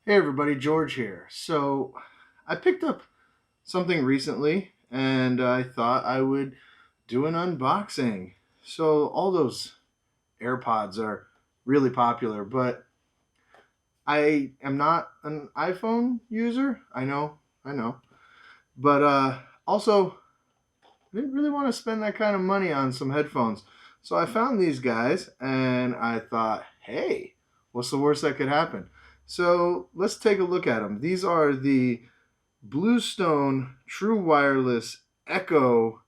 Hey everybody, George here. So I picked up something recently and I thought I would do an unboxing. So all those AirPods are really popular, but I am not an iPhone user. I know. But also I didn't really want to spend that kind of money on some headphones. So I found these guys and I thought, hey, what's the worst that could happen? So let's take a look at them. These are the Bluestone True Wireless Echo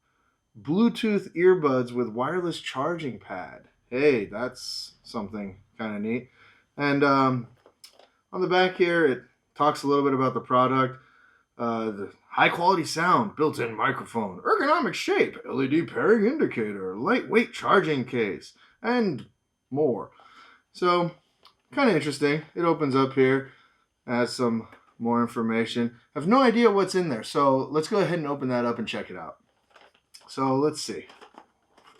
Bluetooth earbuds with wireless charging pad. Hey, that's something kind of neat. And on the back here, it talks a little bit about the product. The high quality sound, built in microphone, ergonomic shape, LED pairing indicator, lightweight charging case, and more. So, kind of interesting. It opens up here, has some more information. I have no idea what's in there, so let's go ahead and open that up and check it out. So, let's see.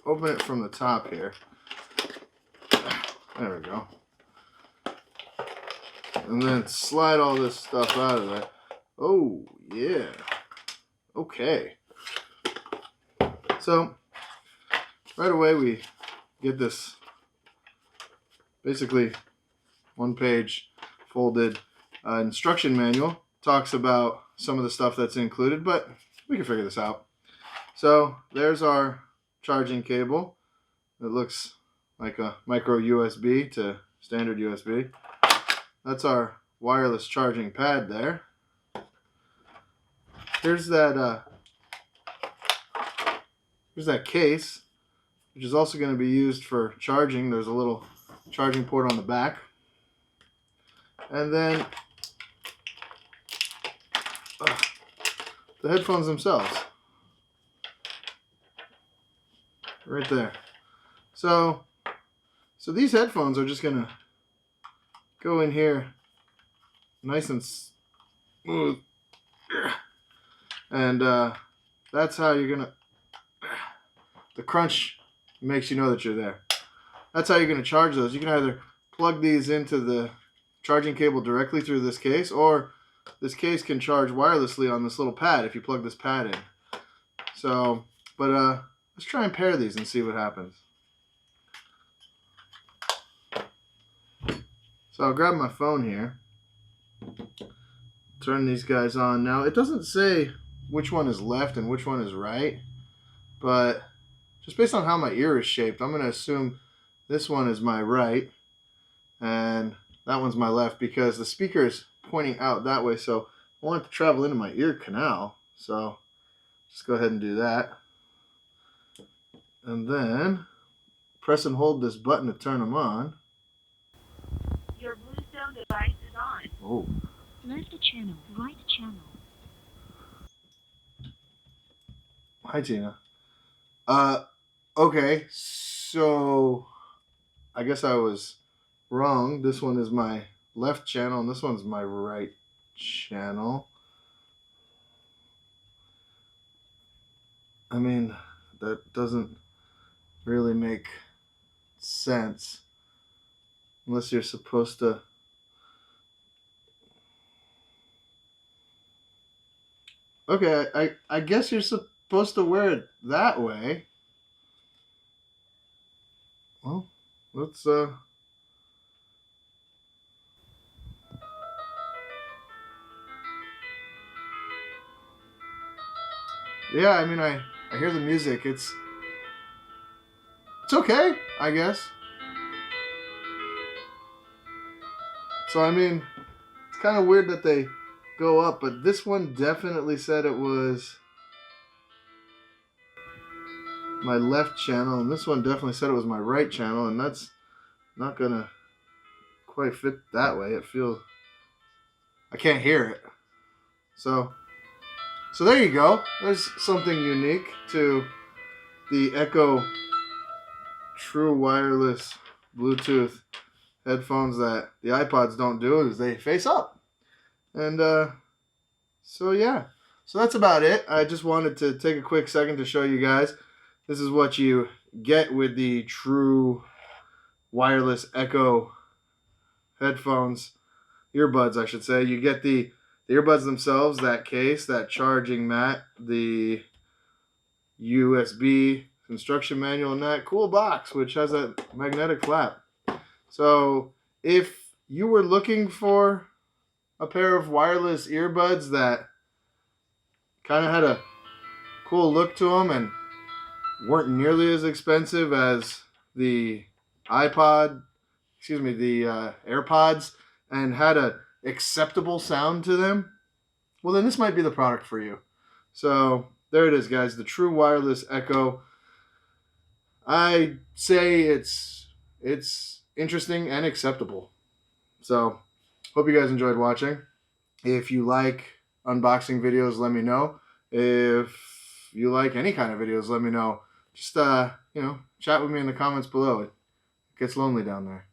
Open it from the top here. There we go. And then slide all this stuff out of there. Oh, yeah. Okay. So, right away we get this basically one-page folded instruction manual. Talks about some of the stuff that's included, but we can figure this out. So, there's our charging cable. It looks like a micro USB to standard USB. That's our wireless charging pad there. Here's that case, which is also going to be used for charging. There's a little charging port on the back. And then the headphones themselves. Right there. So these headphones are just going to go in here nice and smooth. And that's how you're gonna, the crunch makes you know that you're there. That's how you're gonna charge those. You can either plug these into the charging cable directly through this case, or this case can charge wirelessly on this little pad if you plug this pad in. So, but let's try and pair these and see what happens. So I'll grab my phone here, turn these guys on. Now it doesn't say which one is left and which one is right, but just based on how my ear is shaped, I'm going to assume this one is my right and that one's my left, because the speaker is pointing out that way, so I want it to travel into my ear canal. So just go ahead and do that, and then press and hold this button to turn them on. Your Bluestone device is on. Oh. Left channel, right channel. Hi, Tina. Okay, so I guess I was wrong. This one is my left channel and this one's my right channel. I mean, that doesn't really make sense unless you're supposed to. Okay, I guess you're supposed to wear it that way. Well, let's yeah, I mean, I hear the music. It's okay, I guess. So I mean, it's kind of weird that they go up, but this one definitely said it was my left channel, and this one definitely said it was my right channel, and that's not gonna quite fit that way. It feels, I can't hear it. So there you go. There's something unique to the Echo True Wireless Bluetooth headphones that the iPods don't do, is they face up. And so yeah, so that's about it. I just wanted to take a quick second to show you guys. This is what you get with the True Wireless Echo headphones. earbuds, I should say. You get the earbuds themselves, that case, that charging mat, the USB instruction manual, and that cool box, which has a magnetic flap. So if you were looking for a pair of wireless earbuds that kind of had a cool look to them and weren't nearly as expensive as the the AirPods, and had a acceptable sound to them, well, then this might be the product for you. So there it is, guys, the True Wireless Echo. I say it's interesting and acceptable. So hope you guys enjoyed watching. If you like unboxing videos, let me know. If you like any kind of videos, let me know. Just chat with me in the comments below. It gets lonely down there.